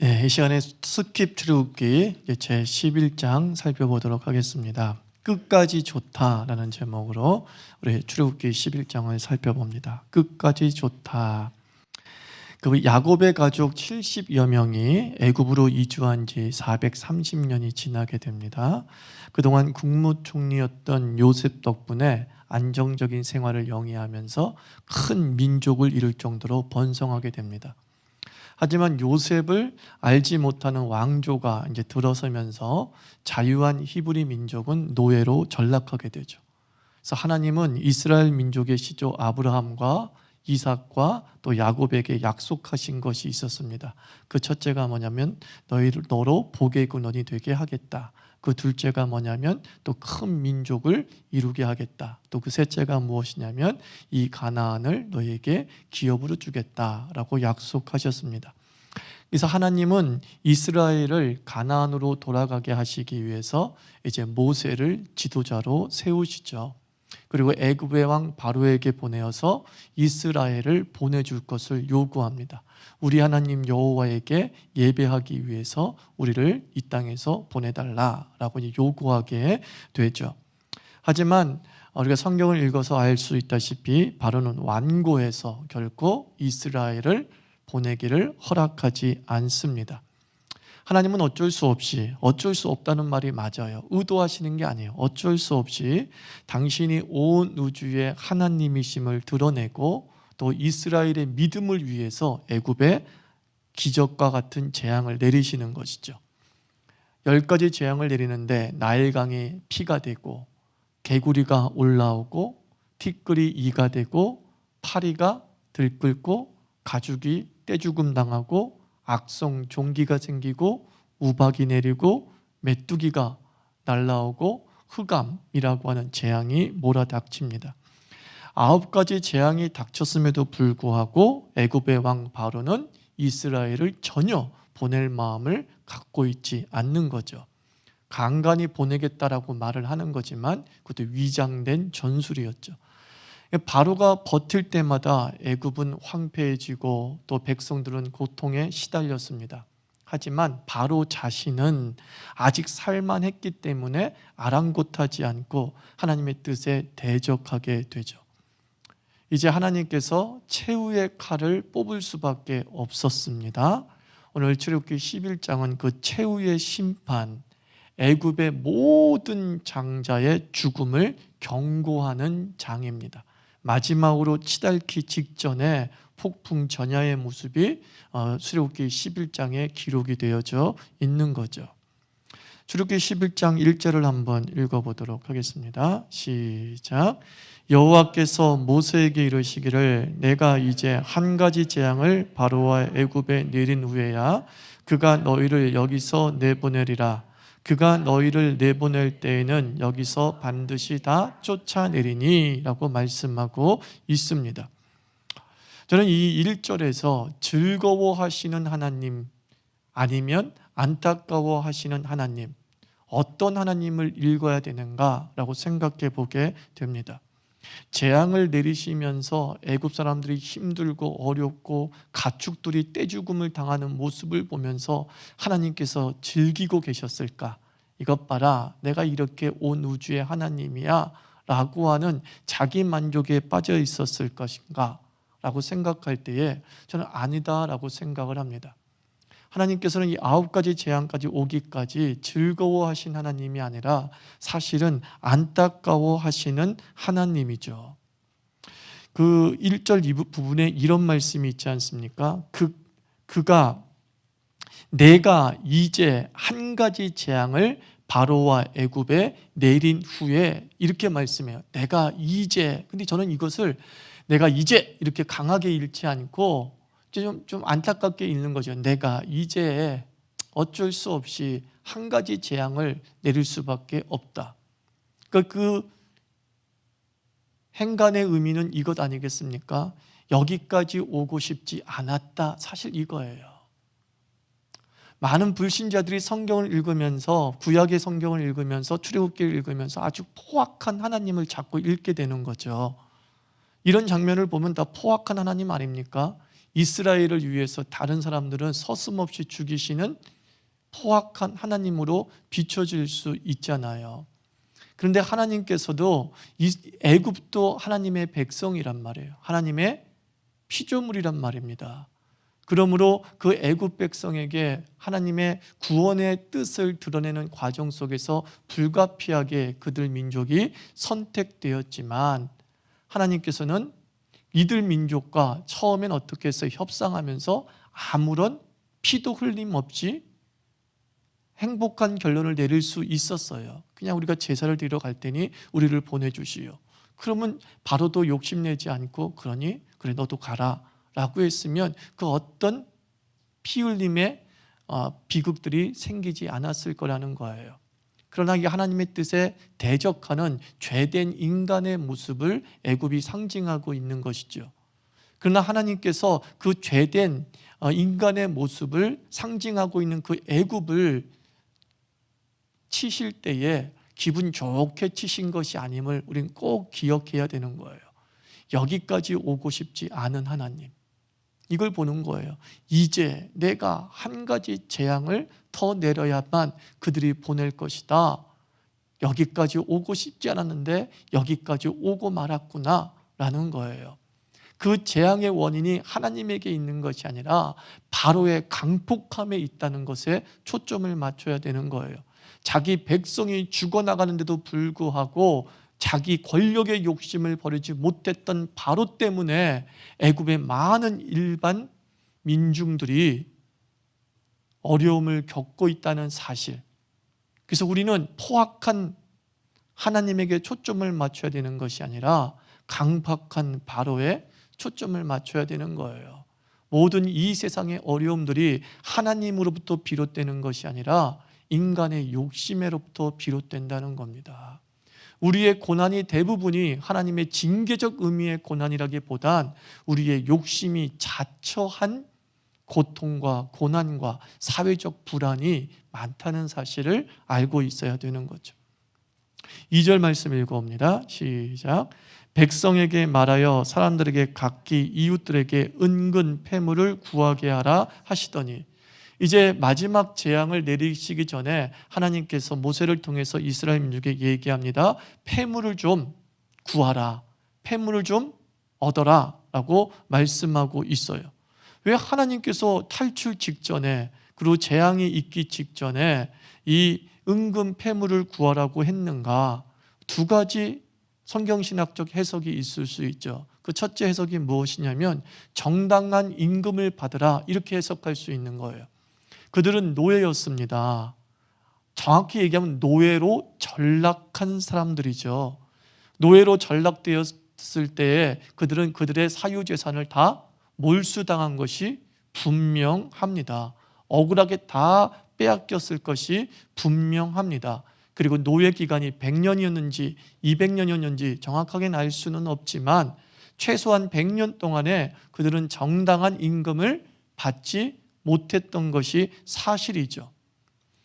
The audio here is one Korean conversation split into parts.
이 시간에 스킵 출애굽기 제 11장 살펴보도록 하겠습니다. 끝까지 좋다라는 제목으로 우리 출애굽기 11장을 살펴봅니다. 끝까지 좋다. 그 야곱의 가족 70여 명이 애굽으로 이주한 지 430년이 지나게 됩니다. 그동안 국무총리였던 요셉 덕분에 안정적인 생활을 영위하면서 큰 민족을 이룰 정도로 번성하게 됩니다. 하지만 요셉을 알지 못하는 왕조가 이제 들어서면서 자유한 히브리 민족은 노예로 전락하게 되죠. 그래서 하나님은 이스라엘 민족의 시조 아브라함과 이삭과 또 야곱에게 약속하신 것이 있었습니다. 그 첫째가 뭐냐면 너로 복의 근원이 되게 하겠다. 그 둘째가 뭐냐면 또 큰 민족을 이루게 하겠다. 또 그 셋째가 무엇이냐면 이 가나안을 너에게 기업으로 주겠다라고 약속하셨습니다. 그래서 하나님은 이스라엘을 가나안으로 돌아가게 하시기 위해서 이제 모세를 지도자로 세우시죠. 그리고 애굽의 왕 바로에게 보내어서 이스라엘을 보내줄 것을 요구합니다. 우리 하나님 여호와에게 예배하기 위해서 우리를 이 땅에서 보내달라라고 요구하게 되죠. 하지만 우리가 성경을 읽어서 알 수 있다시피 바로는 완고해서 결코 이스라엘을 보내기를 허락하지 않습니다. 하나님은 어쩔 수 없다는 말이 맞아요. 의도하시는 게 아니에요. 어쩔 수 없이 당신이 온 우주의 하나님이심을 드러내고 또 이스라엘의 믿음을 위해서 애굽에 기적과 같은 재앙을 내리시는 것이죠. 10가지 재앙을 내리는데 나일강이 피가 되고 개구리가 올라오고 티끌이 이가 되고 파리가 들끓고 가죽이 떼죽음 당하고 악성 종기가 생기고 우박이 내리고 메뚜기가 날라오고 흑암이라고 하는 재앙이 몰아닥칩니다. 9가지 재앙이 닥쳤음에도 불구하고 애굽의 왕 바로는 이스라엘을 전혀 보낼 마음을 갖고 있지 않는 거죠. 간간히 보내겠다라고 말을 하는 거지만 그것도 위장된 전술이었죠. 바로가 버틸 때마다 애굽은 황폐해지고 또 백성들은 고통에 시달렸습니다. 하지만 바로 자신은 아직 살만했기 때문에 아랑곳하지 않고 하나님의 뜻에 대적하게 되죠. 이제 하나님께서 최후의 칼을 뽑을 수밖에 없었습니다. 오늘 출애굽기 11장은 그 최후의 심판, 애굽의 모든 장자의 죽음을 경고하는 장입니다. 마지막으로 치닫기 직전에 폭풍 전야의 모습이 출애굽기 11장에 기록이 되어져 있는 거죠. 출애굽기 11장 1절을 한번 읽어보도록 하겠습니다. 시작. 여호와께서 모세에게 이르시기를 내가 이제 한 가지 재앙을 바로와 애굽에 내린 후에야 그가 너희를 여기서 내보내리라. 그가 너희를 내보낼 때에는 여기서 반드시 다 쫓아내리니 라고 말씀하고 있습니다. 저는 이 1절에서 즐거워하시는 하나님 아니면 안타까워하시는 하나님, 어떤 하나님을 읽어야 되는가라고 생각해 보게 됩니다. 재앙을 내리시면서 애굽 사람들이 힘들고 어렵고 가축들이 떼죽음을 당하는 모습을 보면서 하나님께서 즐기고 계셨을까? 이것 봐라, 내가 이렇게 온 우주의 하나님이야 라고 하는 자기 만족에 빠져 있었을 것인가? 라고 생각할 때에 저는 아니다 라고 생각을 합니다. 하나님께서는 이 9가지 재앙까지 오기까지 즐거워하신 하나님이 아니라 사실은 안타까워하시는 하나님이죠. 그 1절 이 부분에 이런 말씀이 있지 않습니까? 그가 내가 이제 한 가지 재앙을 바로와 애굽에 내린 후에 이렇게 말씀해요. 내가 이제. 근데 저는 이것을 내가 이제 이렇게 강하게 읽지 않고 좀 안타깝게 읽는 거죠. 내가 이제 어쩔 수 없이 한 가지 재앙을 내릴 수밖에 없다. 그 행간의 의미는 이것 아니겠습니까? 여기까지 오고 싶지 않았다. 사실 이거예요. 많은 불신자들이 성경을 읽으면서 구약의 성경을 읽으면서 출애굽기를 읽으면서 아주 포악한 하나님을 자꾸 읽게 되는 거죠. 이런 장면을 보면 다 포악한 하나님 아닙니까? 이스라엘을 위해서 다른 사람들은 서슴없이 죽이시는 포악한 하나님으로 비춰질 수 있잖아요. 그런데 하나님께서도 애굽도 하나님의 백성이란 말이에요. 하나님의 피조물이란 말입니다. 그러므로 그 애굽 백성에게 하나님의 구원의 뜻을 드러내는 과정 속에서 불가피하게 그들 민족이 선택되었지만, 하나님께서는 이들 민족과 처음엔 어떻게 해서 협상하면서 아무런 피도 흘림 없이 행복한 결론을 내릴 수 있었어요. 그냥 우리가 제사를 드리러 갈 테니 우리를 보내주시오. 그러면 바로도 욕심내지 않고, 그러니 그래 너도 가라 라고 했으면 그 어떤 피 흘림의 비극들이 생기지 않았을 거라는 거예요. 그러나 이 하나님의 뜻에 대적하는 죄된 인간의 모습을 애굽이 상징하고 있는 것이죠. 그러나 하나님께서 그 죄된 인간의 모습을 상징하고 있는 그 애굽을 치실 때에 기분 좋게 치신 것이 아님을 우리는 꼭 기억해야 되는 거예요. 여기까지 오고 싶지 않은 하나님, 이걸 보는 거예요. 이제 내가 한 가지 재앙을 더 내려야만 그들이 보낼 것이다. 여기까지 오고 싶지 않았는데 여기까지 오고 말았구나 라는 거예요. 그 재앙의 원인이 하나님에게 있는 것이 아니라 바로의 강폭함에 있다는 것에 초점을 맞춰야 되는 거예요. 자기 백성이 죽어나가는데도 불구하고 자기 권력의 욕심을 버리지 못했던 바로 때문에 애굽의 많은 일반 민중들이 어려움을 겪고 있다는 사실. 그래서 우리는 포악한 하나님에게 초점을 맞춰야 되는 것이 아니라 강팍한 바로에 초점을 맞춰야 되는 거예요. 모든 이 세상의 어려움들이 하나님으로부터 비롯되는 것이 아니라 인간의 욕심으로부터 비롯된다는 겁니다. 우리의 고난이 대부분이 하나님의 징계적 의미의 고난이라기보단 우리의 욕심이 자처한 고통과 고난과 사회적 불안이 많다는 사실을 알고 있어야 되는 거죠. 2절 말씀 읽어옵니다. 시작. 백성에게 말하여 사람들에게 각기 이웃들에게 은근 패물을 구하게 하라 하시더니, 이제 마지막 재앙을 내리시기 전에 하나님께서 모세를 통해서 이스라엘 민족에게 얘기합니다. 패물을 좀 구하라, 패물을 좀 얻어라 라고 말씀하고 있어요. 왜 하나님께서 탈출 직전에, 그리고 재앙이 있기 직전에 이 은근 패물을 구하라고 했는가? 두 가지 성경신학적 해석이 있을 수 있죠. 그 첫째 해석이 무엇이냐면 정당한 임금을 받으라, 이렇게 해석할 수 있는 거예요. 그들은 노예였습니다. 정확히 얘기하면 노예로 전락한 사람들이죠. 노예로 전락되었을 때에 그들은 그들의 사유재산을 다 몰수당한 것이 분명합니다. 억울하게 다 빼앗겼을 것이 분명합니다. 그리고 노예 기간이 100년이었는지 200년이었는지 정확하게는 알 수는 없지만 최소한 100년 동안에 그들은 정당한 임금을 받지 못했던 것이 사실이죠.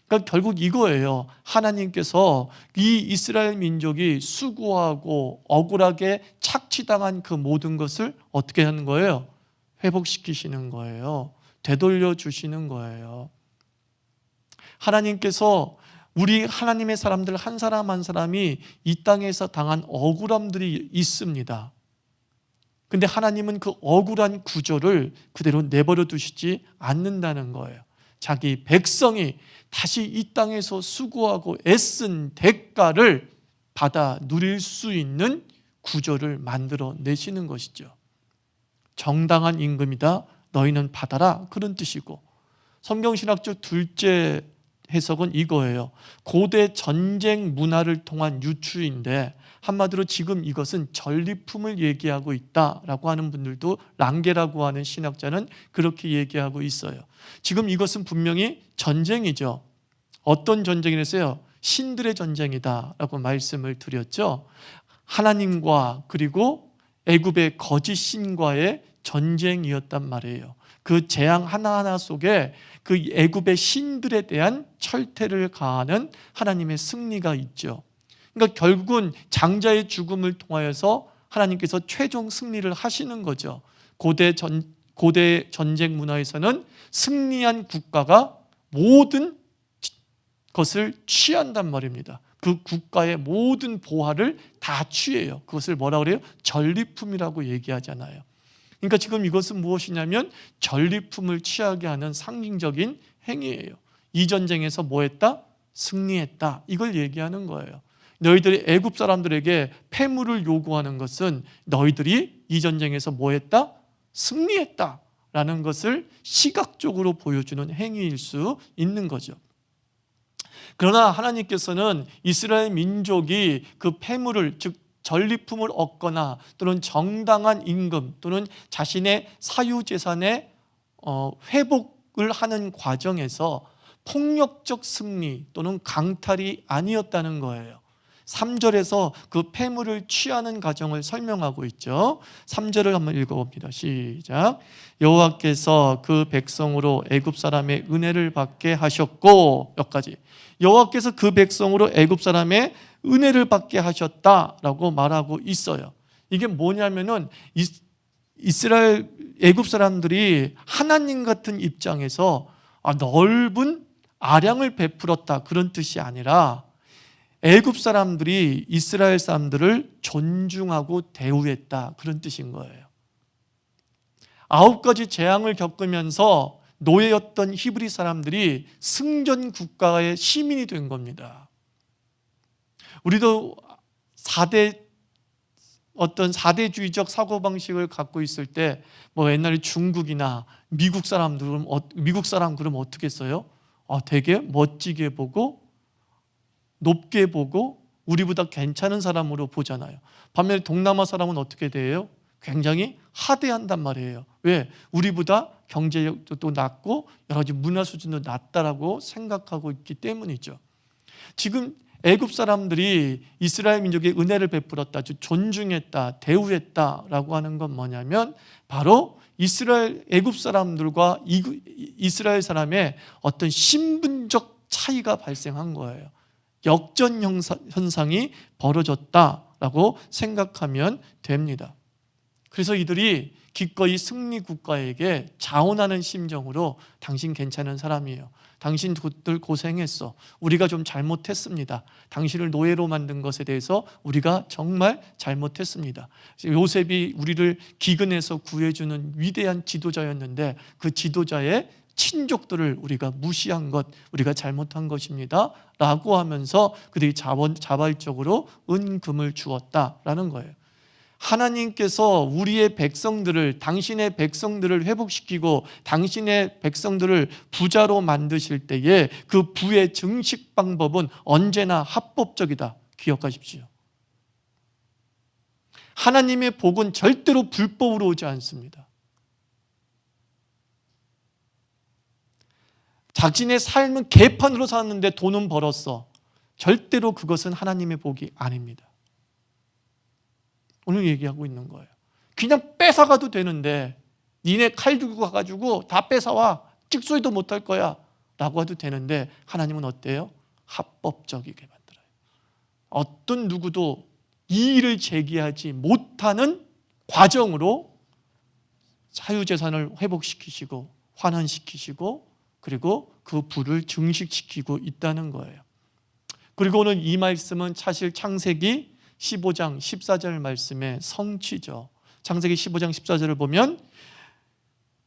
그러니까 결국 이거예요. 하나님께서 이 이스라엘 민족이 수고하고 억울하게 착취당한 그 모든 것을 어떻게 하는 거예요? 회복시키시는 거예요. 되돌려 주시는 거예요. 하나님께서 우리 하나님의 사람들 한 사람 한 사람이 이 땅에서 당한 억울함들이 있습니다. 근데 하나님은 그 억울한 구조를 그대로 내버려 두시지 않는다는 거예요. 자기 백성이 다시 이 땅에서 수고하고 애쓴 대가를 받아 누릴 수 있는 구조를 만들어 내시는 것이죠. 정당한 임금이다, 너희는 받아라, 그런 뜻이고, 성경신학적 둘째 해석은 이거예요. 고대 전쟁 문화를 통한 유추인데 한마디로 지금 이것은 전리품을 얘기하고 있다라고 하는 분들도, 랑게라고 하는 신학자는 그렇게 얘기하고 있어요. 지금 이것은 분명히 전쟁이죠. 어떤 전쟁이랬어요? 신들의 전쟁이다라고 말씀을 드렸죠. 하나님과 그리고 애굽의 거짓 신과의 전쟁이었단 말이에요. 그 재앙 하나하나 속에 그 애굽의 신들에 대한 철퇴를 가하는 하나님의 승리가 있죠. 그러니까 결국은 장자의 죽음을 통하여서 하나님께서 최종 승리를 하시는 거죠. 고대 전쟁 문화에서는 승리한 국가가 모든 것을 취한단 말입니다. 그 국가의 모든 보화를 다 취해요. 그것을 뭐라고 그래요? 전리품이라고 얘기하잖아요. 그러니까 지금 이것은 무엇이냐면 전리품을 취하게 하는 상징적인 행위예요. 이 전쟁에서 뭐 했다? 승리했다. 이걸 얘기하는 거예요. 너희들이 애굽 사람들에게 폐물을 요구하는 것은 너희들이 이 전쟁에서 뭐 했다? 승리했다 라는 것을 시각적으로 보여주는 행위일 수 있는 거죠. 그러나 하나님께서는 이스라엘 민족이 그 폐물을, 즉 전리품을 얻거나 또는 정당한 임금 또는 자신의 사유재산의 회복을 하는 과정에서 폭력적 승리 또는 강탈이 아니었다는 거예요. 3절에서 그 폐물을 취하는 과정을 설명하고 있죠. 3절을 한번 읽어봅니다. 시작. 여호와께서 그 백성으로 애굽 사람의 은혜를 받게 하셨고, 여기까지. 여호와께서 그 백성으로 애굽 사람의 은혜를 받게 하셨다라고 말하고 있어요. 이게 뭐냐면은 이스라엘 애굽 사람들이 하나님 같은 입장에서 넓은 아량을 베풀었다 그런 뜻이 아니라 애굽 사람들이 이스라엘 사람들을 존중하고 대우했다 그런 뜻인 거예요. 9가지 재앙을 겪으면서 노예였던 히브리 사람들이 승전 국가의 시민이 된 겁니다. 우리도 4대주의적 사고방식을 갖고 있을 때 뭐 옛날에 중국이나 미국 사람 그러면 어떻게 했어요? 되게 멋지게 보고 높게 보고 우리보다 괜찮은 사람으로 보잖아요. 반면에 동남아 사람은 어떻게 돼요? 굉장히 하대한단 말이에요. 왜? 우리보다 경제력도 낮고 여러 가지 문화 수준도 낮다라고 생각하고 있기 때문이죠. 지금 애굽 사람들이 이스라엘 민족의 은혜를 베풀었다, 존중했다, 대우했다라고 하는 건 뭐냐면 바로 애굽 사람들과 이스라엘 사람의 어떤 신분적 차이가 발생한 거예요. 역전 현상이 벌어졌다라고 생각하면 됩니다. 그래서 이들이 기꺼이 승리 국가에게 자원하는 심정으로 당신 괜찮은 사람이에요. 당신들 고생했어. 우리가 좀 잘못했습니다. 당신을 노예로 만든 것에 대해서 우리가 정말 잘못했습니다. 요셉이 우리를 기근에서 구해주는 위대한 지도자였는데 그 지도자의 친족들을 우리가 무시한 것, 우리가 잘못한 것입니다 라고 하면서 그들이 자발적으로 은금을 주었다라는 거예요. 하나님께서 우리의 백성들을, 당신의 백성들을 회복시키고 당신의 백성들을 부자로 만드실 때에 그 부의 증식 방법은 언제나 합법적이다. 기억하십시오. 하나님의 복은 절대로 불법으로 오지 않습니다. 자신의 삶은 개판으로 살았는데 돈은 벌었어. 절대로 그것은 하나님의 복이 아닙니다. 오늘 얘기하고 있는 거예요. 그냥 뺏어가도 되는데 니네 칼 들고 가가지고 다 뺏어와. 찍소리도 못할 거야 라고 해도 되는데 하나님은 어때요? 합법적이게 만들어요. 어떤 누구도 이의를 제기하지 못하는 과정으로 사유재산을 회복시키시고 환원시키시고 그리고 그 부를 증식시키고 있다는 거예요. 그리고 오늘 이 말씀은 사실 창세기 15장 14절 말씀의 성취죠. 창세기 15장 14절을 보면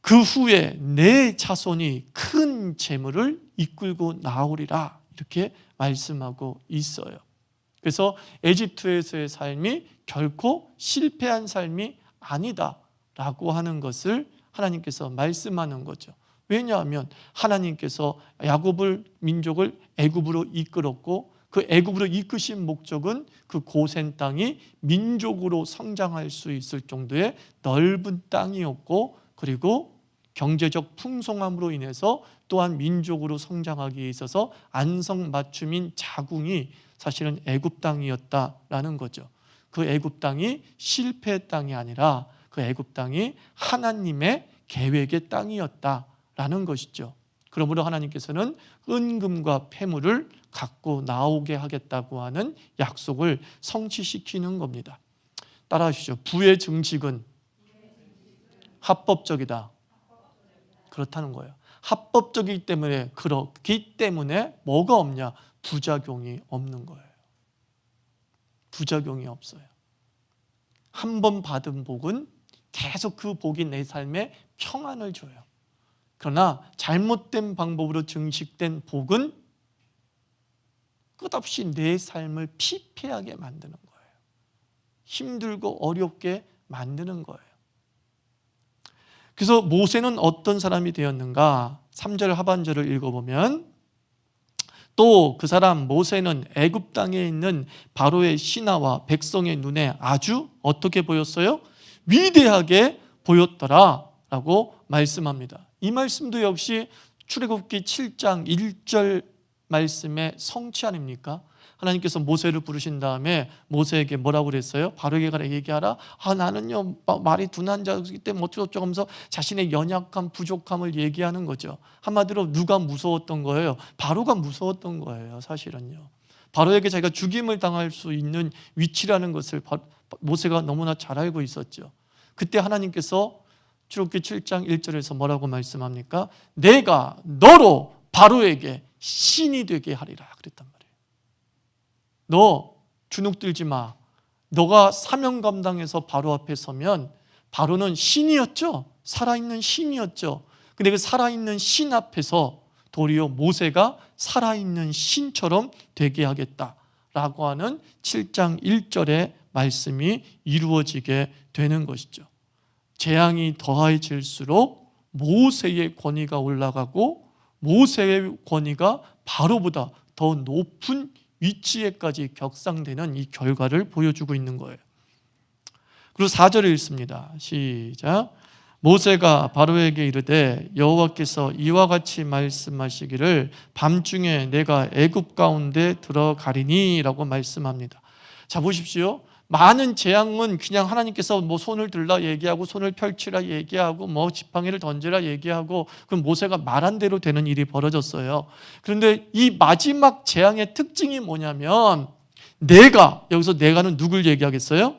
그 후에 내 자손이 큰 재물을 이끌고 나오리라 이렇게 말씀하고 있어요. 그래서 에집트에서의 삶이 결코 실패한 삶이 아니다라고 하는 것을 하나님께서 말씀하는 거죠. 왜냐하면 하나님께서 야곱을 민족을 애굽으로 이끌었고 그 애굽으로 이끄신 목적은 그 고센 땅이 민족으로 성장할 수 있을 정도의 넓은 땅이었고 그리고 경제적 풍성함으로 인해서 또한 민족으로 성장하기에 있어서 안성맞춤인 자궁이 사실은 애굽 땅이었다라는 거죠. 그 애굽 땅이 실패의 땅이 아니라 그 애굽 땅이 하나님의 계획의 땅이었다라는 것이죠. 그러므로 하나님께서는 은금과 폐물을 갖고 나오게 하겠다고 하는 약속을 성취시키는 겁니다. 따라하시죠. 부의 증식은 합법적이다. 그렇다는 거예요. 합법적이기 때문에, 그렇기 때문에 뭐가 없냐? 부작용이 없는 거예요. 부작용이 없어요. 한 번 받은 복은 계속 그 복이 내 삶에 평안을 줘요. 그러나 잘못된 방법으로 증식된 복은 끝없이 내 삶을 피폐하게 만드는 거예요. 힘들고 어렵게 만드는 거예요. 그래서 모세는 어떤 사람이 되었는가? 3절 하반절을 읽어보면, 또 그 사람 모세는 애굽 땅에 있는 바로의 신하와 백성의 눈에 아주 어떻게 보였어요? 위대하게 보였더라 라고 말씀합니다. 이 말씀도 역시 출애굽기 7장 1절 말씀의 성취 아닙니까? 하나님께서 모세를 부르신 다음에 모세에게 뭐라고 그랬어요? 바로에게 가라 얘기하라. 나는요 말이 둔한 자이기 때문에 어쩌고저쩌고 하면서 자신의 연약함, 부족함을 얘기하는 거죠. 한마디로 누가 무서웠던 거예요? 바로가 무서웠던 거예요. 사실은요. 바로에게 자기가 죽임을 당할 수 있는 위치라는 것을 모세가 너무나 잘 알고 있었죠. 그때 하나님께서 출애굽기 7장 1절에서 뭐라고 말씀합니까? 내가 너로 바로에게 신이 되게 하리라 그랬단 말이에요. 너 주눅들지 마. 너가 사명 감당해서 바로 앞에 서면, 바로는 신이었죠. 살아있는 신이었죠. 근데 그 살아있는 신 앞에서 도리어 모세가 살아있는 신처럼 되게 하겠다라고 하는 7장 1절의 말씀이 이루어지게 되는 것이죠. 재앙이 더해질수록 모세의 권위가 올라가고 모세의 권위가 바로보다 더 높은 위치에까지 격상되는 이 결과를 보여주고 있는 거예요. 그리고 4절을 읽습니다. 시작. 모세가 바로에게 이르되 여호와께서 이와 같이 말씀하시기를 밤중에 내가 애굽 가운데 들어가리니 라고 말씀합니다. 자, 보십시오. 많은 재앙은 그냥 하나님께서 뭐 손을 들라 얘기하고 손을 펼치라 얘기하고 뭐 지팡이를 던지라 얘기하고, 그럼 모세가 말한 대로 되는 일이 벌어졌어요. 그런데 이 마지막 재앙의 특징이 뭐냐면, 여기서 내가는 누굴 얘기하겠어요?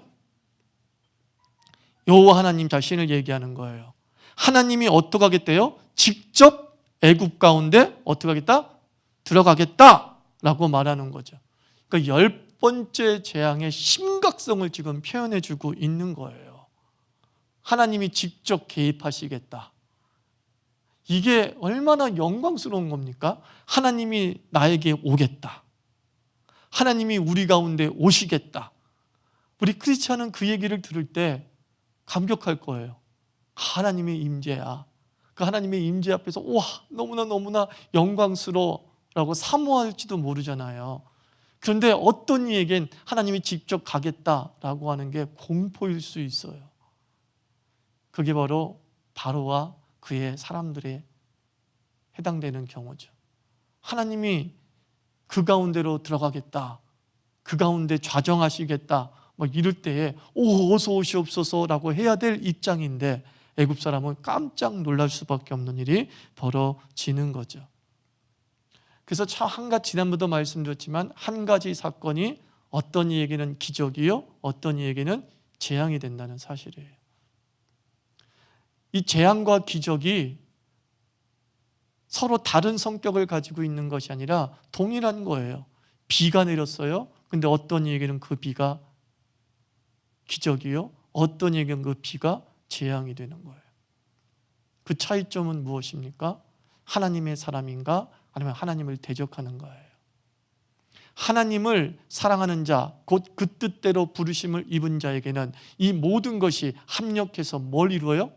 여호와 하나님 자신을 얘기하는 거예요. 하나님이 어떻게 하겠대요? 직접 애굽 가운데 어떻게 하겠다? 들어가겠다라고 말하는 거죠. 그러니까 10번째 재앙의 심각성을 지금 표현해 주고 있는 거예요. 하나님이 직접 개입하시겠다. 이게 얼마나 영광스러운 겁니까? 하나님이 나에게 오겠다. 하나님이 우리 가운데 오시겠다. 우리 크리스찬은 그 얘기를 들을 때 감격할 거예요. 하나님의 임재야. 그 하나님의 임재 앞에서 와, 너무나 영광스러워라고 사모할지도 모르잖아요. 그런데 어떤 이에겐 하나님이 직접 가겠다라고 하는 게 공포일 수 있어요. 그게 바로 바로와 그의 사람들에 해당되는 경우죠. 하나님이 그 가운데로 들어가겠다, 그 가운데 좌정하시겠다 이럴 때에 어서 오시옵소서라고 해야 될 입장인데, 애굽 사람은 깜짝 놀랄 수밖에 없는 일이 벌어지는 거죠. 그래서 지난번도 말씀드렸지만 한 가지 사건이 어떤 이에게는 기적이요, 어떤 이에게는 재앙이 된다는 사실이에요. 이 재앙과 기적이 서로 다른 성격을 가지고 있는 것이 아니라 동일한 거예요. 비가 내렸어요. 근데 어떤 이에게는 그 비가 기적이요, 어떤 이에게는 그 비가 재앙이 되는 거예요. 그 차이점은 무엇입니까? 하나님의 사람인가 아니면 하나님을 대적하는 거예요. 하나님을 사랑하는 자, 곧 그 뜻대로 부르심을 입은 자에게는 이 모든 것이 합력해서 뭘 이루어요?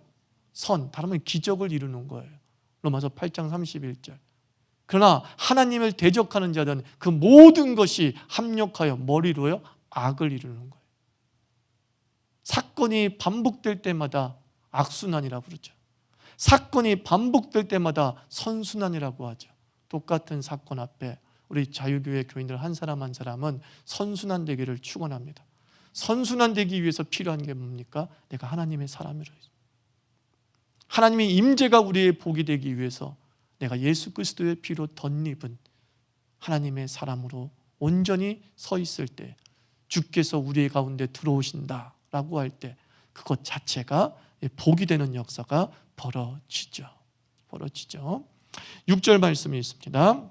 다른 말로 기적을 이루는 거예요. 로마서 8장 31절. 그러나 하나님을 대적하는 자들은 그 모든 것이 합력하여 뭘 이루어요? 악을 이루는 거예요. 사건이 반복될 때마다 악순환이라고 그러죠. 사건이 반복될 때마다 선순환이라고 하죠. 똑같은 사건 앞에 우리 자유교회 교인들 한 사람 한 사람은 선순환 되기를 축원합니다. 선순환 되기 위해서 필요한 게 뭡니까? 내가 하나님의 사람이라. 하나님의 임재가 우리의 복이 되기 위해서 내가 예수 그리스도의 피로 덧입은 하나님의 사람으로 온전히 서 있을 때, 주께서 우리 가운데 들어오신다라고 할 때 그것 자체가 복이 되는 역사가 벌어지죠. 벌어지죠. 6절 말씀이 있습니다.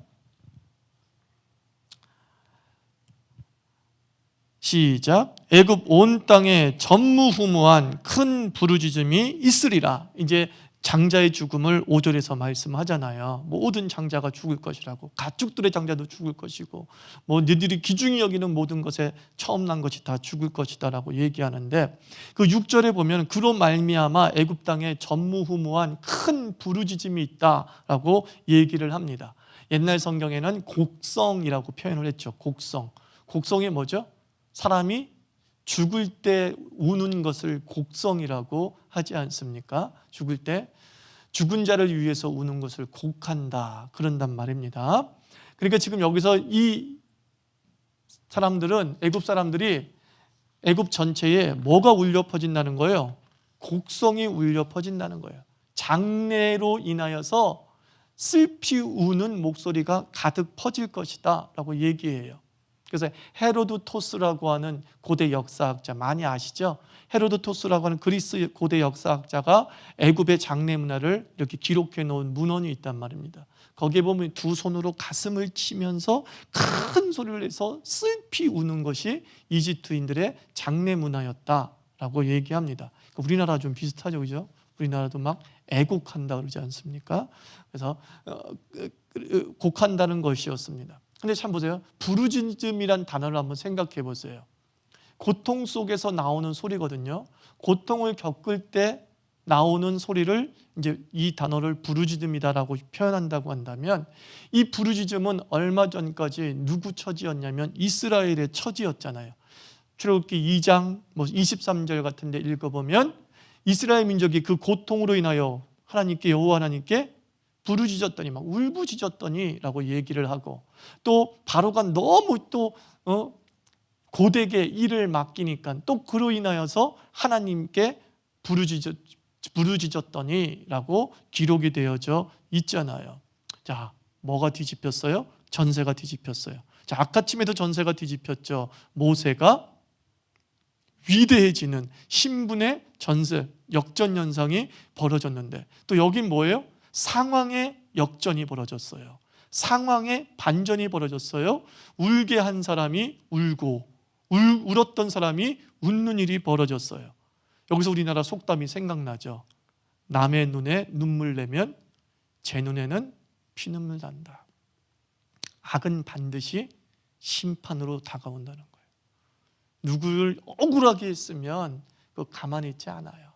시작. 애굽 온 땅에 전무후무한 큰 부르짖음이 있으리라. 이제 장자의 죽음을 5절에서 말씀하잖아요. 모든 장자가 죽을 것이라고, 가축들의 장자도 죽을 것이고, 너희들이 귀중히 여기는 모든 것에 처음 난 것이 다 죽을 것이다라고 얘기하는데, 그 6절에 보면 그로 말미암아 애굽 땅에 전무후무한 큰 부르짖음이 있다라고 얘기를 합니다. 옛날 성경에는 곡성이라고 표현을 했죠. 곡성이 뭐죠? 사람이 죽을 때 우는 것을 곡성이라고 하지 않습니까? 죽을 때 죽은 자를 위해서 우는 것을 곡한다, 그런단 말입니다. 그러니까 지금 여기서 이 사람들은, 애굽 사람들이 애굽 전체에 뭐가 울려 퍼진다는 거예요? 곡성이 울려 퍼진다는 거예요. 장래로 인하여서 슬피 우는 목소리가 가득 퍼질 것이다 라고 얘기해요. 그래서 헤로도토스라고 하는 고대 역사학자, 많이 아시죠? 헤로도토스라고 하는 그리스 고대 역사학자가 애굽의 장래 문화를 이렇게 기록해 놓은 문헌이 있단 말입니다. 거기에 보면 두 손으로 가슴을 치면서 큰 소리를 내서 슬피 우는 것이 이집트인들의 장래 문화였다라고 얘기합니다. 우리나라 좀 비슷하죠, 그죠? 우리나라도 막 애곡한다 그러지 않습니까? 그래서 곡한다는 것이었습니다. 근데 참 보세요. 부르짖음이란 단어를 한번 생각해 보세요. 고통 속에서 나오는 소리거든요. 고통을 겪을 때 나오는 소리를 이제 이 단어를 부르짖음이다라고 표현한다고 한다면, 이 부르짖음은 얼마 전까지 누구 처지였냐면 이스라엘의 처지였잖아요. 출애굽기 2장 23절 같은 데 읽어보면 이스라엘 민족이 그 고통으로 인하여 하나님께, 여호와 하나님께 부르짖었더니, 막 울부짖었더니 라고 얘기를 하고, 또 바로가 너무 또 고되게 일을 맡기니까 또 그로 인하여서 하나님께 부르짖었더니 라고 기록이 되어져 있잖아요. 자, 뭐가 뒤집혔어요? 전세가 뒤집혔어요. 자, 아까쯤에도 전세가 뒤집혔죠. 모세가 위대해지는 신분의 전세, 역전 현상이 벌어졌는데, 또 여긴 뭐예요? 상황의 역전이 벌어졌어요. 상황의 반전이 벌어졌어요. 울게 한 사람이 울고, 울었던 사람이 웃는 일이 벌어졌어요. 여기서 우리나라 속담이 생각나죠. 남의 눈에 눈물 내면 제 눈에는 피눈물 난다. 악은 반드시 심판으로 다가온다는 거예요. 누구를 억울하게 했으면 그거 가만히 있지 않아요.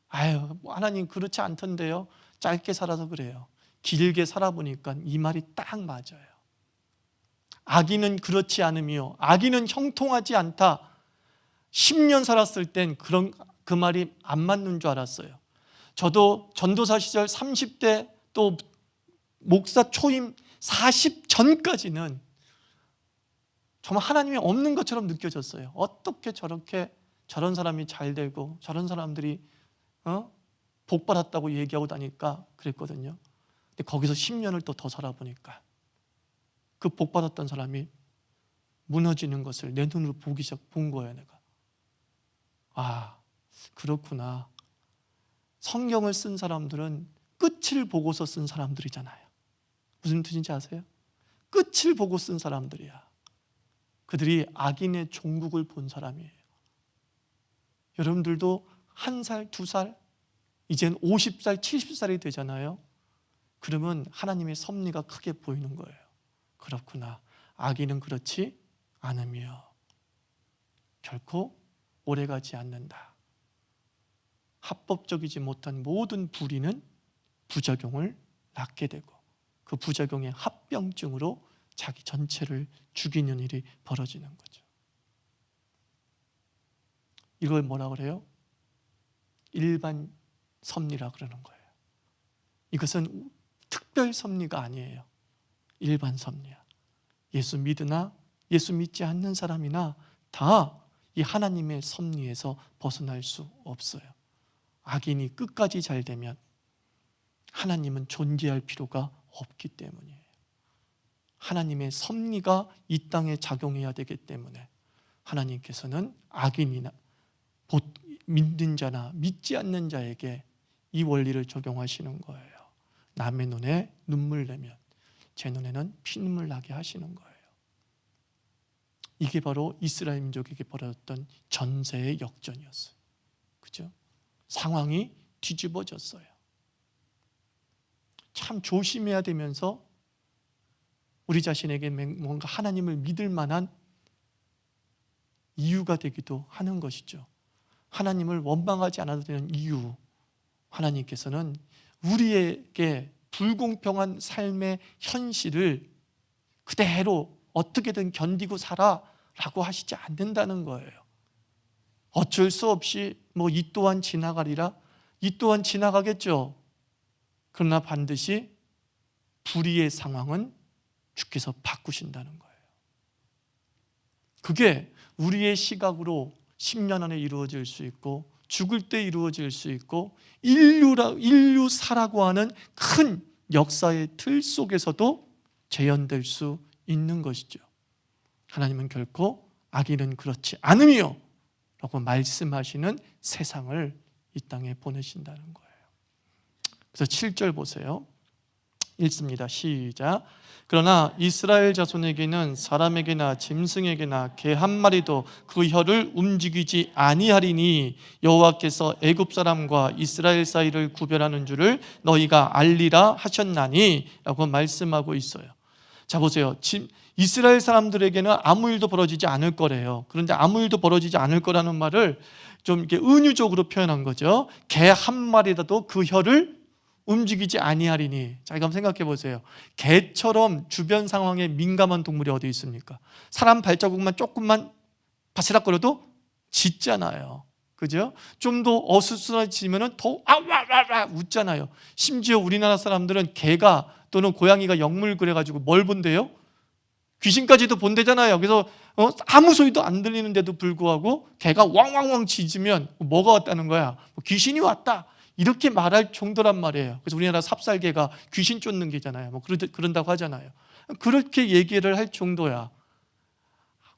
아유, 하나님 그렇지 않던데요. 짧게 살아서 그래요. 길게 살아보니까 이 말이 딱 맞아요. 악인은 그렇지 않으며 악인은 형통하지 않다. 10년 살았을 땐 그 말이 안 맞는 줄 알았어요. 저도 전도사 시절 30대 또 목사 초임 40 전까지는 정말 하나님이 없는 것처럼 느껴졌어요. 어떻게 저렇게 저런 사람이 잘 되고 저런 사람들이 복 받았다고 얘기하고 다니까 그랬거든요. 근데 거기서 10년을 또 더 살아보니까 그 복 받았던 사람이 무너지는 것을 내 눈으로 본 거예요. 내가. 아, 그렇구나. 성경을 쓴 사람들은 끝을 보고서 쓴 사람들이잖아요. 무슨 뜻인지 아세요? 끝을 보고 쓴 사람들이야. 그들이 악인의 종국을 본 사람이에요. 여러분들도 1살, 2살, 이젠 50살, 70살이 되잖아요. 그러면 하나님의 섭리가 크게 보이는 거예요. 그렇구나. 악인은 그렇지 않으며 결코 오래가지 않는다. 합법적이지 못한 모든 불의는 부작용을 낳게 되고 그 부작용의 합병증으로 자기 전체를 죽이는 일이 벌어지는 거죠. 이걸 뭐라 그래요? 일반 섭리라 그러는 거예요. 이것은 특별 섭리가 아니에요. 일반 섭리야. 예수 믿으나 예수 믿지 않는 사람이나 다 이 하나님의 섭리에서 벗어날 수 없어요. 악인이 끝까지 잘 되면 하나님은 존재할 필요가 없기 때문이에요. 하나님의 섭리가 이 땅에 작용해야 되기 때문에 하나님께서는 악인이나 믿는 자나 믿지 않는 자에게 이 원리를 적용하시는 거예요. 남의 눈에 눈물 내면 제 눈에는 피눈물 나게 하시는 거예요. 이게 바로 이스라엘 민족에게 벌어졌던 전세의 역전이었어요. 그죠? 상황이 뒤집어졌어요. 참 조심해야 되면서 우리 자신에게 뭔가 하나님을 믿을 만한 이유가 되기도 하는 것이죠. 하나님을 원망하지 않아도 되는 이유, 하나님께서는 우리에게 불공평한 삶의 현실을 그대로 어떻게든 견디고 살아라고 하시지 않는다는 거예요. 어쩔 수 없이 이 또한 지나가리라, 이 또한 지나가겠죠. 그러나 반드시 불의의 상황은 주께서 바꾸신다는 거예요. 그게 우리의 시각으로 10년 안에 이루어질 수 있고 죽을 때 이루어질 수 있고 인류사라고 하는 큰 역사의 틀 속에서도 재현될 수 있는 것이죠. 하나님은 결코 악인은 그렇지 않으며 라고 말씀하시는 세상을 이 땅에 보내신다는 거예요. 그래서 7절 보세요. 읽습니다. 시작. 그러나 이스라엘 자손에게는 사람에게나 짐승에게나 개 한 마리도 그 혀를 움직이지 아니하리니 여호와께서 애굽 사람과 이스라엘 사이를 구별하는 줄을 너희가 알리라 하셨나니 라고 말씀하고 있어요. 자 보세요. 이스라엘 사람들에게는 아무 일도 벌어지지 않을 거래요. 그런데 아무 일도 벌어지지 않을 거라는 말을 좀 이렇게 은유적으로 표현한 거죠. 개 한 마리라도 그 혀를 움직이지 아니하리니. 자, 이거 한번 생각해 보세요. 개처럼 주변 상황에 민감한 동물이 어디 있습니까? 사람 발자국만 조금만 바스락거려도 짖잖아요. 그죠? 좀 더 어수선해지면 더 아와와와 웃잖아요. 심지어 우리나라 사람들은 개가 또는 고양이가 영물 그래가지고 뭘 본대요? 귀신까지도 본대잖아요. 그래서 아무 소리도 안 들리는데도 불구하고 개가 왕왕왕 짖으면 뭐가 왔다는 거야? 귀신이 왔다. 이렇게 말할 정도란 말이에요. 그래서 우리나라 삽살개가 귀신 쫓는 개잖아요. 그런다고 하잖아요. 그렇게 얘기를 할 정도야.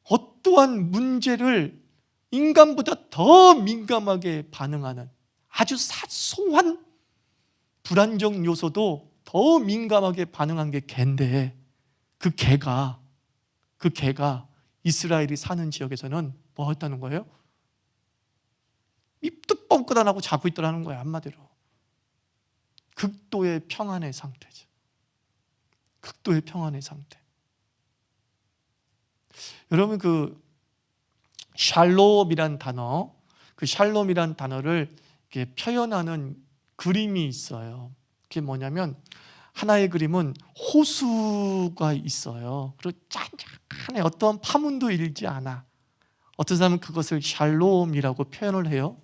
어떠한 문제를 인간보다 더 민감하게 반응하는 아주 사소한 불안정 요소도 더 민감하게 반응한 게 개인데 그 개가 이스라엘이 사는 지역에서는 뭐 했다는 거예요? 입도 뻥끗 안 하고 자고 있더라는 거예요. 한마디로 극도의 평안의 상태죠. 극도의 평안의 상태. 여러분 그 샬롬이란 단어, 그 샬롬이란 단어를 이렇게 표현하는 그림이 있어요. 그게 뭐냐면 하나의 그림은 호수가 있어요. 그리고 짠짠해 어떠한 파문도 일지 않아. 어떤 사람은 그것을 샬롬이라고 표현을 해요.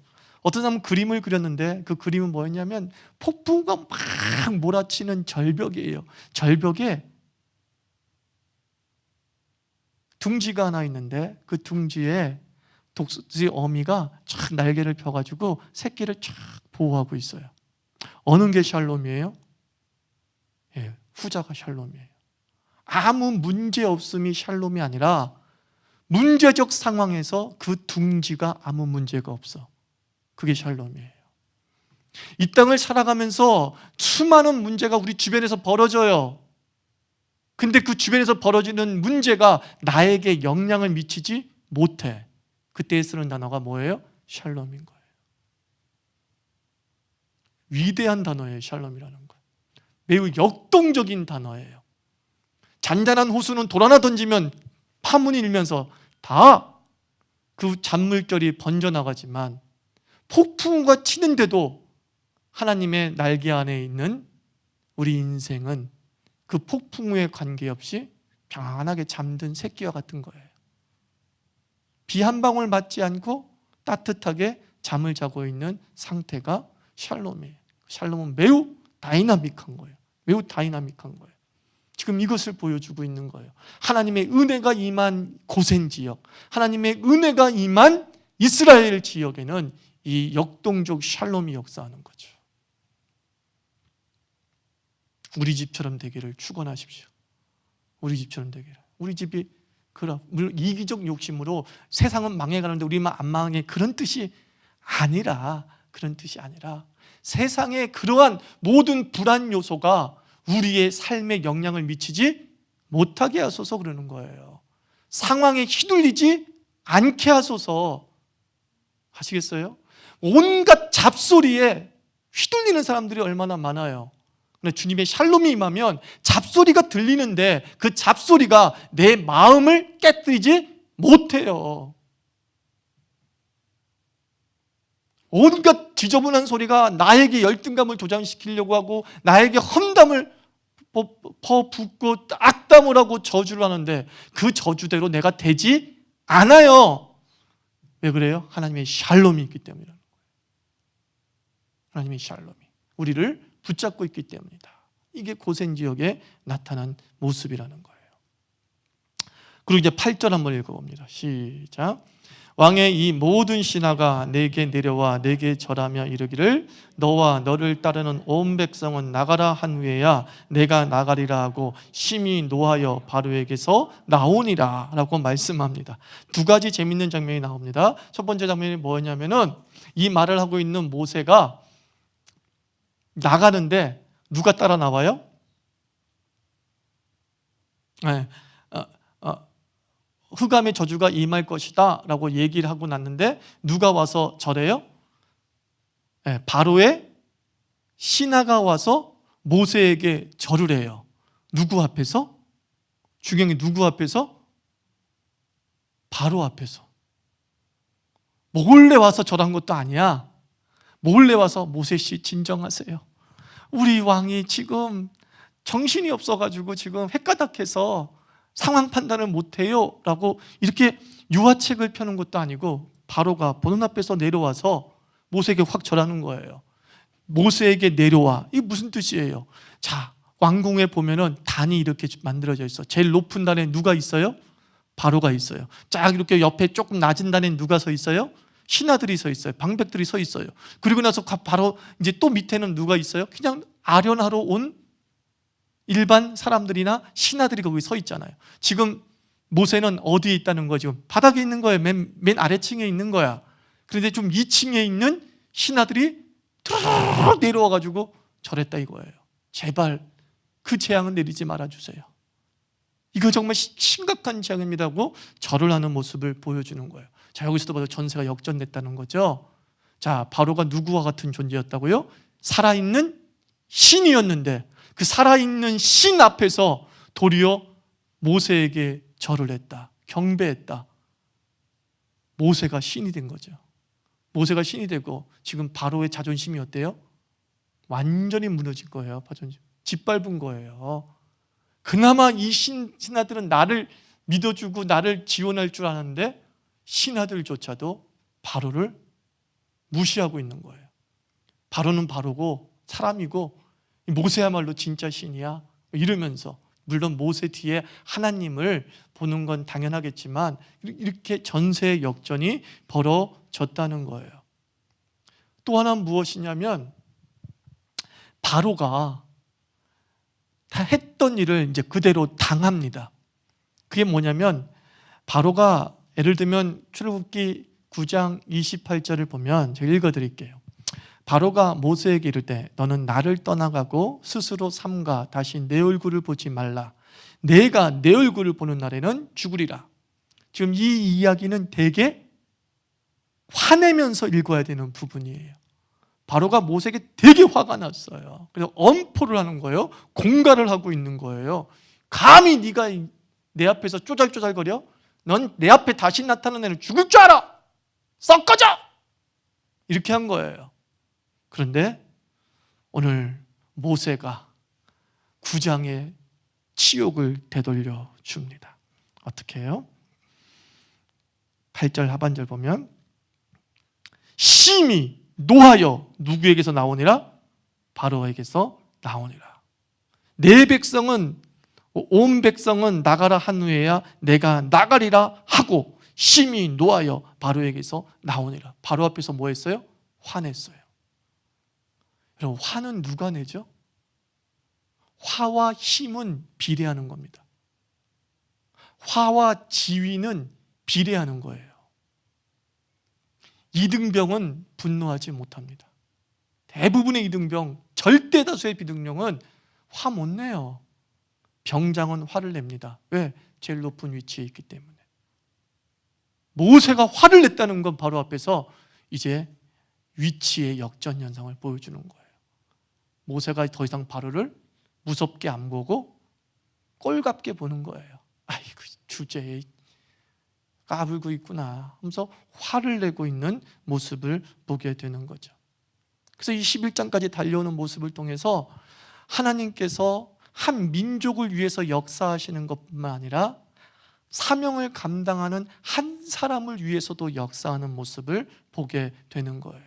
어떤 사람은 그림을 그렸는데 그 그림은 뭐였냐면 폭풍과 막 몰아치는 절벽이에요. 절벽에 둥지가 하나 있는데 그 둥지에 독수리 어미가 쫙 날개를 펴가지고 새끼를 쫙 보호하고 있어요. 어느 게 샬롬이에요? 예, 후자가 샬롬이에요. 아무 문제 없음이 샬롬이 아니라 문제적 상황에서 그 둥지가 아무 문제가 없어. 그게 샬롬이에요. 이 땅을 살아가면서 수많은 문제가 우리 주변에서 벌어져요. 근데 그 주변에서 벌어지는 문제가 나에게 영향을 미치지 못해. 그때 쓰는 단어가 뭐예요? 샬롬인 거예요. 위대한 단어예요. 샬롬이라는 거. 매우 역동적인 단어예요. 잔잔한 호수는 돌 하나 던지면 파문이 일면서 다 그 잔물결이 번져나가지만 폭풍우가 치는데도 하나님의 날개 안에 있는 우리 인생은 그 폭풍우에 관계없이 평안하게 잠든 새끼와 같은 거예요. 비 한 방울 맞지 않고 따뜻하게 잠을 자고 있는 상태가 샬롬이에요. 샬롬은 매우 다이나믹한 거예요. 매우 다이나믹한 거예요. 지금 이것을 보여주고 있는 거예요. 하나님의 은혜가 임한 고센 지역, 하나님의 은혜가 임한 이스라엘 지역에는 이 역동적 샬롬이 역사하는 거죠. 우리 집처럼 되기를 축원하십시오. 우리 집처럼 되기를. 우리 집이 물론 이기적 욕심으로 세상은 망해가는데 우리만 안 망해 그런 뜻이 아니라 그런 뜻이 아니라 세상의 그러한 모든 불안 요소가 우리의 삶에 영향을 미치지 못하게 하소서 그러는 거예요. 상황에 휘둘리지 않게 하소서. 아시겠어요? 온갖 잡소리에 휘둘리는 사람들이 얼마나 많아요. 근데 주님의 샬롬이 임하면 잡소리가 들리는데 그 잡소리가 내 마음을 깨뜨리지 못해요. 온갖 지저분한 소리가 나에게 열등감을 조장시키려고 하고 나에게 험담을 퍼붓고 악담을 하고 저주를 하는데 그 저주대로 내가 되지 않아요. 왜 그래요? 하나님의 샬롬이 있기 때문이라는 거예요. 하나님의 샬롬이 우리를 붙잡고 있기 때문이다. 이게 고센 지역에 나타난 모습이라는 거예요. 그리고 이제 8절 한번 읽어봅니다. 시작. 왕의 이 모든 신하가 내게 내려와 내게 절하며 이르기를 너와 너를 따르는 온 백성은 나가라 한 후에야 내가 나가리라 하고 심히 노하여 바로에게서 나오니라 라고 말씀합니다. 두 가지 재밌는 장면이 나옵니다. 첫 번째 장면이 뭐냐면은 이 말을 하고 있는 모세가 나가는데 누가 따라 나와요? 네. 흑암의 저주가 임할 것이다 라고 얘기를 하고 났는데 누가 와서 절해요? 네, 바로의 신하가 와서 모세에게 절을 해요. 누구 앞에서? 주경이 누구 앞에서? 바로 앞에서. 몰래 와서 절한 것도 아니야. 몰래 와서 모세씨 진정하세요. 우리 왕이 지금 정신이 없어가지고 지금 헷가닥해서 상황 판단을 못해요 라고 이렇게 유화책을 펴는 것도 아니고 바로가 보는 앞에서 내려와서 모세에게 확 절하는 거예요. 모세에게 내려와. 이게 무슨 뜻이에요? 자, 왕궁에 보면은 단이 이렇게 만들어져 있어. 제일 높은 단에 누가 있어요? 바로가 있어요. 쫙 이렇게 옆에 조금 낮은 단에 누가 서 있어요? 신하들이 서 있어요. 방백들이 서 있어요. 그리고 나서 바로 이제 또 밑에는 누가 있어요? 그냥 아련하러 온 일반 사람들이나 신하들이 거기 서 있잖아요. 지금 모세는 어디에 있다는 거죠? 바닥에 있는 거예요. 맨 아래층에 있는 거야. 그런데 좀 2층에 있는 신하들이 내려와가지고 절했다 이거예요. 제발 그 재앙은 내리지 말아주세요. 이거 정말 심각한 재앙입니다고 절을 하는 모습을 보여주는 거예요. 자, 여기서도 봐도 전세가 역전됐다는 거죠. 자, 바로가 누구와 같은 존재였다고요? 살아있는 신이었는데 그 살아있는 신 앞에서 도리어 모세에게 절을 했다. 경배했다. 모세가 신이 된 거죠. 모세가 신이 되고 지금 바로의 자존심이 어때요? 완전히 무너진 거예요. 자존심. 짓밟은 거예요. 그나마 이 신하들은 나를 믿어주고 나를 지원할 줄 아는데 신하들조차도 바로를 무시하고 있는 거예요. 바로는 바로고 사람이고 모세야말로 진짜 신이야 이러면서, 물론 모세 뒤에 하나님을 보는 건 당연하겠지만 이렇게 전세 역전이 벌어졌다는 거예요. 또 하나는 무엇이냐면 바로가 다 했던 일을 이제 그대로 당합니다. 그게 뭐냐면 바로가 예를 들면 출애굽기 9장 28절을 보면 제가 읽어드릴게요. 바로가 모세에게 이를 때 너는 나를 떠나가고 스스로 삼가 다시 내 얼굴을 보지 말라. 내가 내 얼굴을 보는 날에는 죽으리라. 지금 이 이야기는 되게 화내면서 읽어야 되는 부분이에요. 바로가 모세에게 되게 화가 났어요. 그래서 엄포를 하는 거예요. 공갈을 하고 있는 거예요. 감히 네가 내 앞에서 쪼잘쪼잘거려? 넌 내 앞에 다시 나타나는 애는 죽을 줄 알아! 썩 꺼져! 이렇게 한 거예요. 그런데 오늘 모세가 9장의 치욕을 되돌려 줍니다. 어떻게 해요? 8절 하반절 보면 심히 노하여 누구에게서 나오니라? 바로에게서 나오니라. 내 백성은 온 백성은 나가라 한 후에야 내가 나가리라 하고 심히 노하여 바로에게서 나오니라. 바로 앞에서 뭐 했어요? 화냈어요. 여러분, 화는 누가 내죠? 화와 힘은 비례하는 겁니다. 화와 지위는 비례하는 거예요. 이등병은 분노하지 못합니다. 대부분의 이등병, 절대 다수의 비등령은 화 못 내요. 병장은 화를 냅니다. 왜? 제일 높은 위치에 있기 때문에. 모세가 화를 냈다는 건 바로 앞에서 이제 위치의 역전 현상을 보여주는 거예요. 모세가 더 이상 바로를 무섭게 안 보고 꼴갑게 보는 거예요. 아이고, 주제에 까불고 있구나 하면서 화를 내고 있는 모습을 보게 되는 거죠. 그래서 이 11장까지 달려오는 모습을 통해서 하나님께서 한 민족을 위해서 역사하시는 것뿐만 아니라 사명을 감당하는 한 사람을 위해서도 역사하는 모습을 보게 되는 거예요.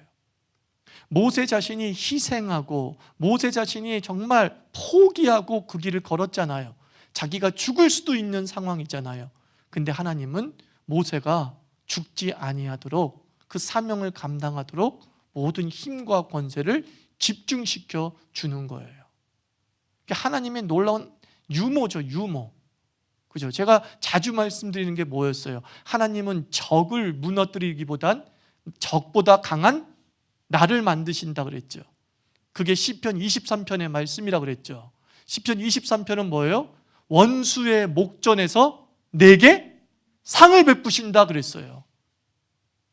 모세 자신이 희생하고 모세 자신이 정말 포기하고 그 길을 걸었잖아요. 자기가 죽을 수도 있는 상황이잖아요. 근데 하나님은 모세가 죽지 아니하도록 그 사명을 감당하도록 모든 힘과 권세를 집중시켜 주는 거예요. 하나님의 놀라운 유모죠, 유모. 그죠? 제가 자주 말씀드리는 게 뭐였어요? 하나님은 적을 무너뜨리기보단 적보다 강한 나를 만드신다 그랬죠. 그게 시편 23편의 말씀이라 그랬죠. 시편 23편은 뭐예요? 원수의 목전에서 내게 상을 베푸신다 그랬어요.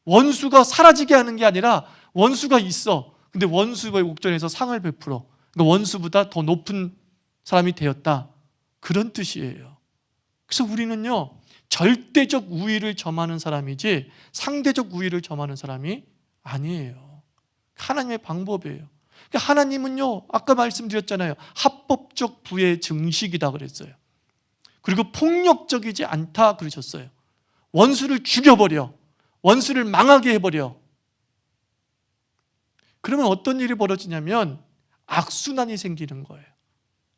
원수가 사라지게 하는 게 아니라 원수가 있어. 근데 원수의 목전에서 상을 베풀어. 그러니까 원수보다 더 높은 사람이 되었다. 그런 뜻이에요. 그래서 우리는요, 절대적 우위를 점하는 사람이지 상대적 우위를 점하는 사람이 아니에요. 하나님의 방법이에요. 그러니까 하나님은요, 아까 말씀드렸잖아요. 합법적 부의 증식이다 그랬어요. 그리고 폭력적이지 않다 그러셨어요. 원수를 죽여버려. 원수를 망하게 해버려. 그러면 어떤 일이 벌어지냐면 악순환이 생기는 거예요.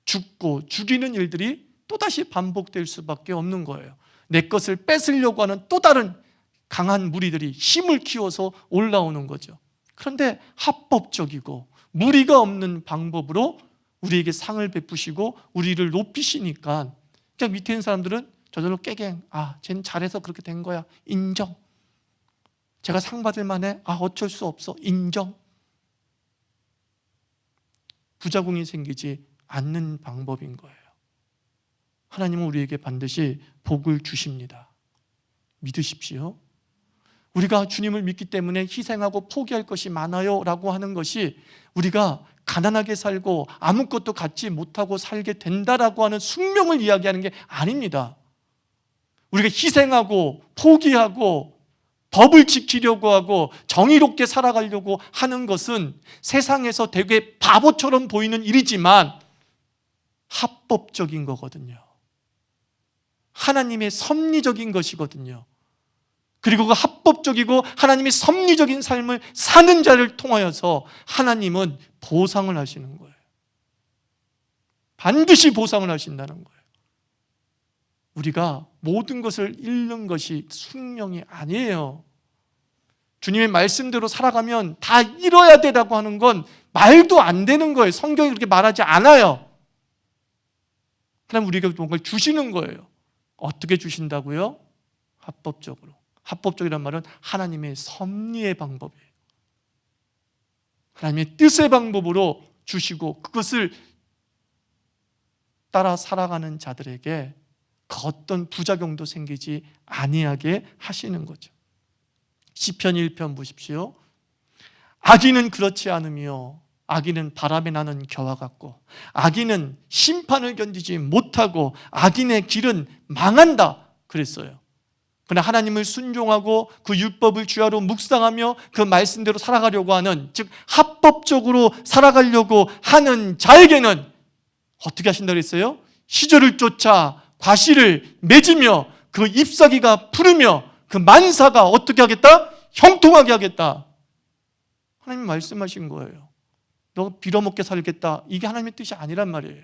죽고 죽이는 일들이 또다시 반복될 수밖에 없는 거예요. 내 것을 뺏으려고 하는 또 다른 강한 무리들이 힘을 키워서 올라오는 거죠. 그런데 합법적이고 무리가 없는 방법으로 우리에게 상을 베푸시고 우리를 높이시니까 그냥 밑에 있는 사람들은 저절로 깨갱, 쟤는 잘해서 그렇게 된 거야, 인정. 제가 상 받을 만해, 어쩔 수 없어, 인정. 부작용이 생기지 않는 방법인 거예요. 하나님은 우리에게 반드시 복을 주십니다. 믿으십시오. 우리가 주님을 믿기 때문에 희생하고 포기할 것이 많아요 라고 하는 것이 우리가 가난하게 살고 아무것도 갖지 못하고 살게 된다라고 하는 숙명을 이야기하는 게 아닙니다. 우리가 희생하고 포기하고 법을 지키려고 하고 정의롭게 살아가려고 하는 것은 세상에서 되게 바보처럼 보이는 일이지만 합법적인 거거든요. 하나님의 섭리적인 것이거든요. 그리고 그 합법적이고 하나님의 섭리적인 삶을 사는 자를 통하여서 하나님은 보상을 하시는 거예요. 반드시 보상을 하신다는 거예요. 우리가 모든 것을 잃는 것이 숙명이 아니에요. 주님의 말씀대로 살아가면 다 잃어야 되라고 하는 건 말도 안 되는 거예요. 성경이 그렇게 말하지 않아요. 하나님 우리에게 뭔가를 주시는 거예요. 어떻게 주신다고요? 합법적으로. 합법적이란 말은 하나님의 섭리의 방법이에요. 하나님의 뜻의 방법으로 주시고 그것을 따라 살아가는 자들에게 그 어떤 부작용도 생기지 아니하게 하시는 거죠. 시편 1편 보십시오. 악인은 그렇지 않으며 악인은 바람에 나는 겨와 같고 악인은 심판을 견디지 못하고 악인의 길은 망한다 그랬어요. 그러나 하나님을 순종하고 그 율법을 주야로 묵상하며 그 말씀대로 살아가려고 하는, 즉 합법적으로 살아가려고 하는 자에게는 어떻게 하신다 그랬어요? 시절을 쫓아 과실을 맺으며 그 잎사귀가 푸르며 그 만사가 어떻게 하겠다? 형통하게 하겠다. 하나님 말씀하신 거예요. 너 빌어먹게 살겠다. 이게 하나님의 뜻이 아니란 말이에요.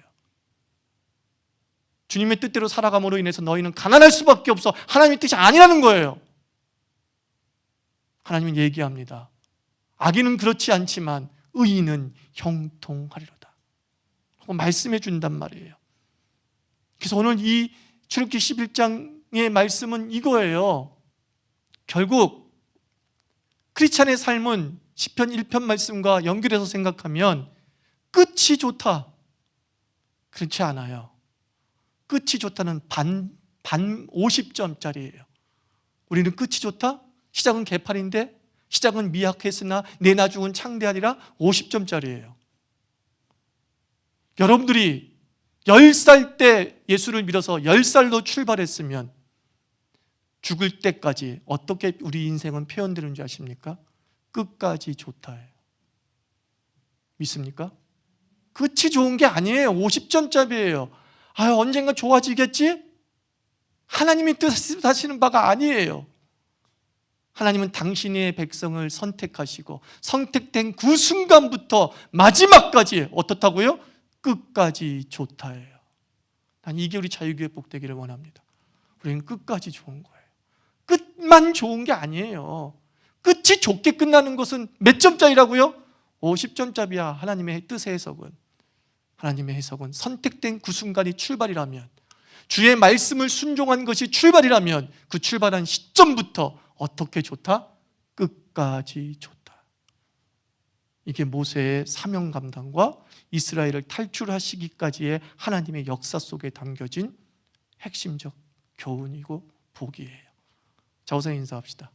주님의 뜻대로 살아감으로 인해서 너희는 가난할 수밖에 없어. 하나님의 뜻이 아니라는 거예요. 하나님은 얘기합니다. 악인은 그렇지 않지만 의인은 형통하리로다 하고 말씀해 준단 말이에요. 그래서 오늘 이 출애굽기 11장의 말씀은 이거예요. 결국 크리스찬의 삶은 시편 1편 말씀과 연결해서 생각하면 끝이 좋다, 그렇지 않아요. 끝이 좋다는 반 50점짜리예요. 우리는 끝이 좋다? 시작은 개판인데, 시작은 미약했으나 내 나중은 창대하리라 50점짜리예요. 여러분들이 10살 때 예수를 믿어서 10살로 출발했으면 죽을 때까지 어떻게 우리 인생은 표현되는 줄 아십니까? 끝까지 좋다예요. 믿습니까? 끝이 좋은 게 아니에요. 50점짜리예요. 언젠가 좋아지겠지? 하나님이 뜻하시는 바가 아니에요. 하나님은 당신의 백성을 선택하시고 선택된 그 순간부터 마지막까지 어떻다고요? 끝까지 좋다예요. 난 이게 우리 자유교회 복되기를 원합니다. 우리는 끝까지 좋은 거예요. 끝만 좋은 게 아니에요. 끝이 좋게 끝나는 것은 몇 점짜리라고요? 50점짜리야. 하나님의 뜻의 해석은. 하나님의 해석은 선택된 그 순간이 출발이라면, 주의 말씀을 순종한 것이 출발이라면 그 출발한 시점부터 어떻게 좋다? 끝까지 좋다. 이게 모세의 사명 감당과 이스라엘을 탈출하시기까지의 하나님의 역사 속에 담겨진 핵심적 교훈이고 복이에요. 자, 우선 인사합시다.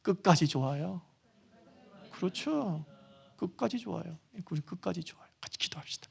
끝까지 좋아요. 그렇죠. 끝까지 좋아요. 우리 끝까지 좋아요. 같이 기도합시다.